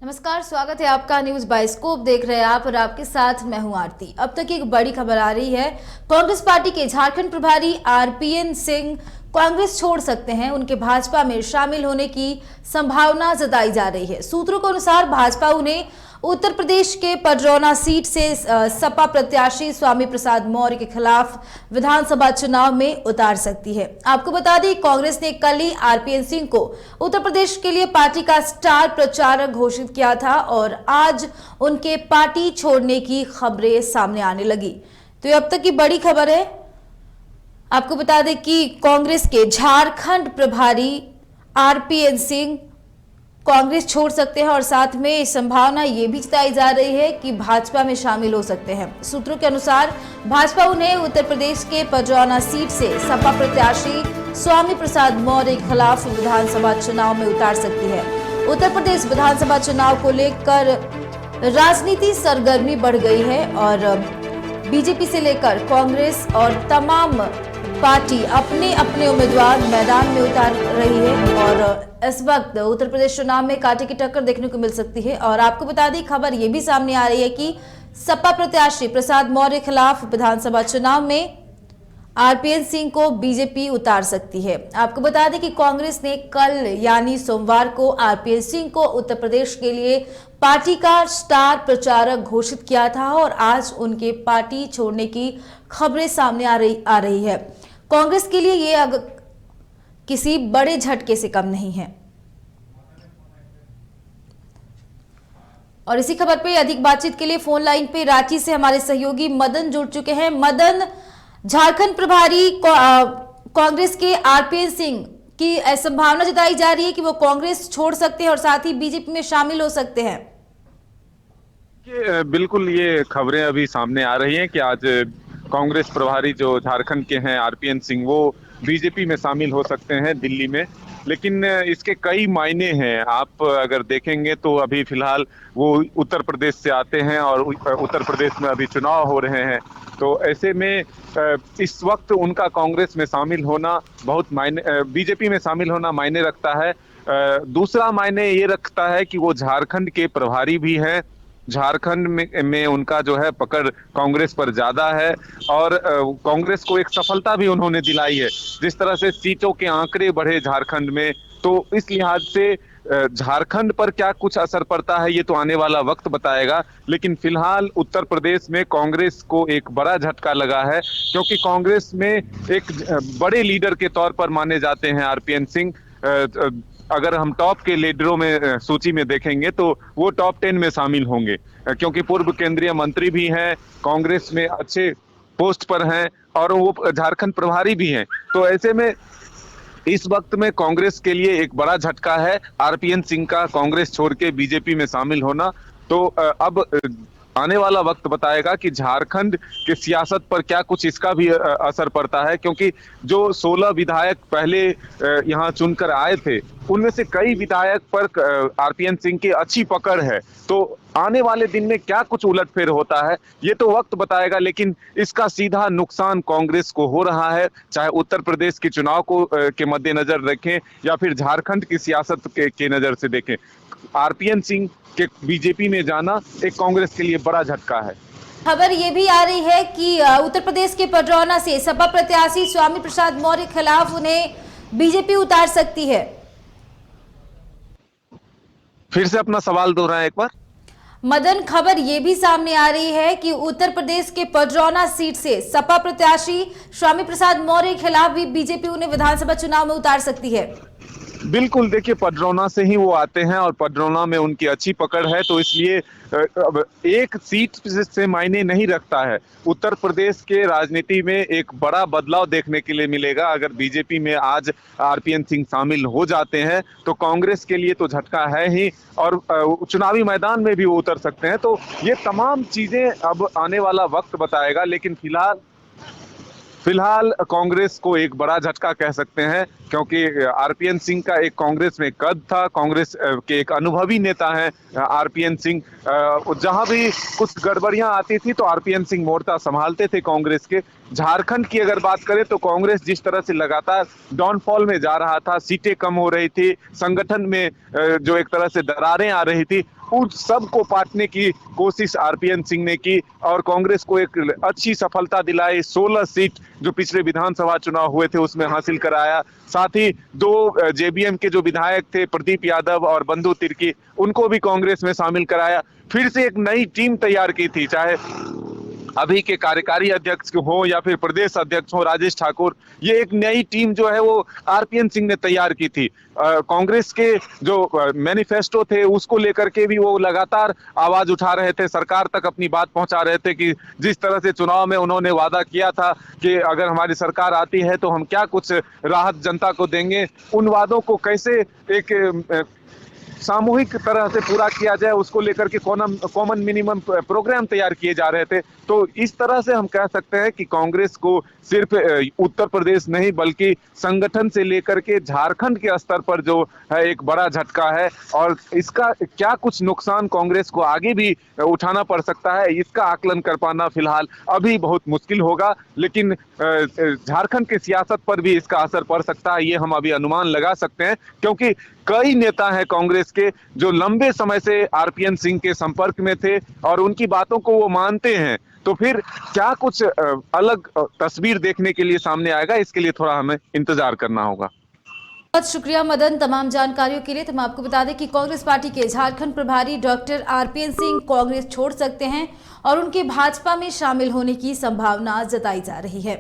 नमस्कार, स्वागत है आपका न्यूज बाइस्कोप देख रहे हैं आप और आपके साथ मैं हूं आरती। अब तक एक बड़ी खबर आ रही है। कांग्रेस पार्टी के झारखंड प्रभारी आरपीएन सिंह कांग्रेस छोड़ सकते हैं। उनके भाजपा में शामिल होने की संभावना जताई जा रही है। सूत्रों के अनुसार भाजपा उन्हें उत्तर प्रदेश के पडरौना सीट से सपा प्रत्याशी स्वामी प्रसाद मौर्य के खिलाफ विधानसभा चुनाव में उतार सकती है। आपको बता दें, कांग्रेस ने कल ही आरपीएन सिंह को उत्तर प्रदेश के लिए पार्टी का स्टार प्रचारक घोषित किया था और आज उनके पार्टी छोड़ने की खबरें सामने आने लगी। तो ये अब तक की बड़ी खबर है। आपको बता दें कि कांग्रेस के झारखंड प्रभारी आरपीएन सिंह कांग्रेस छोड़ सकते हैं और साथ में संभावना ये भी जताई जा रही है कि भाजपा में शामिल हो सकते हैं। सूत्रों के अनुसार भाजपा उन्हें उत्तर प्रदेश के पडरौना सीट से सपा प्रत्याशी स्वामी प्रसाद मौर्य के खिलाफ विधानसभा चुनाव में उतार सकती है। उत्तर प्रदेश विधानसभा चुनाव को लेकर राजनीति सरगर्मी बढ़ गई है और बीजेपी से लेकर कांग्रेस और तमाम पार्टी अपने अपने उम्मीदवार मैदान में उतार रही है और इस वक्त उत्तर प्रदेश चुनाव में कांटे की टक्कर देखने को मिल सकती है। और आपको बता दें, खबर यह भी सामने आ रही है कि सपा प्रत्याशी प्रसाद मौर्य के खिलाफ विधानसभा चुनाव में आरपीएन सिंह को बीजेपी उतार सकती है। आपको बता दें कि कांग्रेस ने कल यानी सोमवार को आरपीएन सिंह को उत्तर प्रदेश के लिए पार्टी का स्टार प्रचारक घोषित किया था और आज उनके पार्टी छोड़ने की खबरें सामने आ रही है। कांग्रेस के लिए ये किसी बड़े झटके से कम नहीं है। और इसी खबर पे अधिक बातचीत के लिए फोन लाइन पे रांची से हमारे सहयोगी मदन जुड़ चुके हैं। मदन, झारखंड प्रभारी कांग्रेस के आरपीएन सिंह की संभावना जताई जा रही है कि वो कांग्रेस छोड़ सकते हैं और साथ ही बीजेपी में शामिल हो सकते हैं। बिल्कुल, ये खबरें अभी सामने आ रही हैं कि आज कांग्रेस प्रभारी जो झारखंड के हैं आरपीएन सिंह, वो बीजेपी में शामिल हो सकते हैं दिल्ली में। लेकिन इसके कई मायने हैं। आप अगर देखेंगे तो अभी फिलहाल वो उत्तर प्रदेश से आते हैं और उत्तर प्रदेश में अभी चुनाव हो रहे हैं। तो ऐसे में इस वक्त उनका कांग्रेस में शामिल होना बहुत मायने, बीजेपी में शामिल होना मायने रखता है। दूसरा मायने ये रखता है कि वो झारखंड के प्रभारी भी हैं। झारखंड में उनका जो है पकड़ कांग्रेस पर ज्यादा है और कांग्रेस को एक सफलता भी उन्होंने दिलाई है। जिस तरह से सीटों के आंकड़े बढ़े झारखंड में, तो इस लिहाज से झारखंड पर क्या कुछ असर पड़ता है ये तो आने वाला वक्त बताएगा। लेकिन फिलहाल उत्तर प्रदेश में कांग्रेस को एक बड़ा झटका लगा है, क्योंकि कांग्रेस में एक बड़े लीडर के तौर पर माने जाते हैं आरपीएन सिंह। अगर हम टॉप के लीडरों में सूची में देखेंगे तो वो टॉप 10 में शामिल होंगे, क्योंकि पूर्व केंद्रीय मंत्री भी हैं, कांग्रेस में अच्छे पोस्ट पर हैं और वो झारखंड प्रभारी भी हैं। तो ऐसे में इस वक्त में कांग्रेस के लिए एक बड़ा झटका है आरपीएन सिंह का कांग्रेस छोड़ के बीजेपी में शामिल होना। तो अब आने वाला वक्त बताएगा कि झारखंड के सियासत पर क्या कुछ इसका भी असर पड़ता है, क्योंकि जो 16 विधायक पहले यहाँ चुनकर आए थे, उनमें से कई विधायक पर आरपीएन सिंह की अच्छी पकड़ है। तो आने वाले दिन में क्या कुछ उलटफेर होता है ये तो वक्त बताएगा, लेकिन इसका सीधा नुकसान कांग्रेस को हो रहा है, चाहे उत्तर प्रदेश के चुनाव को के मद्देनजर रखें या फिर झारखंड की सियासत के नजर से देखें। आरपीएन सिंह के बीजेपी में जाना एक कांग्रेस के लिए बड़ा झटका है। खबर ये भी आ रही है कि उत्तर प्रदेश के पडरौना से सपा प्रत्याशी स्वामी प्रसाद मौर्य के खिलाफ उन्हें बीजेपी उतार सकती है। फिर से अपना सवाल दोहराएं एक बार। मदन, खबर ये भी सामने आ रही है कि उत्तर प्रदेश के पडरौना सीट से सपा प्रत्याशी स्वामी प्रसाद मौर्य के खिलाफ भी बीजेपी उन्हें विधानसभा चुनाव में उतार सकती है। बिल्कुल, देखिए पडरौना से ही वो आते हैं और पडरौना में उनकी अच्छी पकड़ है, तो इसलिए एक सीट से मायने नहीं रखता है। उत्तर प्रदेश के राजनीति में एक बड़ा बदलाव देखने के लिए मिलेगा। अगर बीजेपी में आज आरपीएन सिंह शामिल हो जाते हैं तो कांग्रेस के लिए तो झटका है ही, और चुनावी मैदान में भी वो उतर सकते हैं। तो ये तमाम चीजें अब आने वाला वक्त बताएगा, लेकिन फिलहाल कांग्रेस को एक बड़ा झटका कह सकते हैं, क्योंकि आरपीएन सिंह का एक कांग्रेस में कद था, कांग्रेस के एक अनुभवी नेता हैं आरपीएन सिंह। जहां भी कुछ गड़बड़ियां आती थी तो आरपीएन सिंह मोर्चा संभालते थे कांग्रेस के, झारखंड की अगर बात करें तो कांग्रेस जिस तरह से लगातार डाउनफॉल में जा रहा था, सीटें कम हो रही थी, संगठन में जो एक तरह से दरारें आ रही थी, उन सबको पाटने की कोशिश आरपीएन सिंह ने की और कांग्रेस को एक अच्छी सफलता दिलाई। 16 सीट जो पिछले विधानसभा चुनाव हुए थे उसमें हासिल कराया। साथ ही 2 जेबीएम के जो विधायक थे प्रदीप यादव और बंधु तिर्की, उनको भी कांग्रेस में शामिल कराया। फिर से एक नई टीम तैयार की थी, चाहे अभी के कार्यकारी अध्यक्ष हो या फिर प्रदेश अध्यक्ष हो राजेश ठाकुर, ये एक नई टीम जो है वो आरपीएन सिंह ने तैयार की थी। कांग्रेस के जो मैनिफेस्टो थे उसको लेकर के भी वो लगातार आवाज उठा रहे थे, सरकार तक अपनी बात पहुंचा रहे थे कि जिस तरह से चुनाव में उन्होंने वादा किया था कि अगर हमारी सरकार आती है तो हम क्या कुछ राहत जनता को देंगे, उन वादों को कैसे एक सामूहिक तरह से पूरा किया जाए उसको लेकर के कॉमन मिनिमम प्रोग्राम तैयार किए जा रहे थे। तो इस तरह से हम कह सकते हैं कि कांग्रेस को सिर्फ उत्तर प्रदेश नहीं बल्कि संगठन से लेकर के झारखंड के स्तर पर जो है एक बड़ा झटका है और इसका क्या कुछ नुकसान कांग्रेस को आगे भी उठाना पड़ सकता है, इसका आकलन कर पाना फिलहाल अभी बहुत मुश्किल होगा। लेकिन झारखंड की सियासत पर भी इसका असर पड़ सकता है, ये हम अभी अनुमान लगा सकते हैं, क्योंकि कई नेता हैं कांग्रेस के जो लंबे समय से आरपीएन सिंह के संपर्क में थे और उनकी बातों को वो मानते हैं। तो फिर क्या कुछ अलग तस्वीर देखने के लिए सामने आएगा, इसके लिए थोड़ा हमें इंतजार करना होगा। बहुत शुक्रिया मदन तमाम जानकारियों के लिए। तो हम आपको बता दें कि कांग्रेस पार्टी के झारखंड प्रभारी डॉक्टर आरपीएन सिंह कांग्रेस छोड़ सकते हैं और उनके भाजपा में शामिल होने की संभावना जताई जा रही है।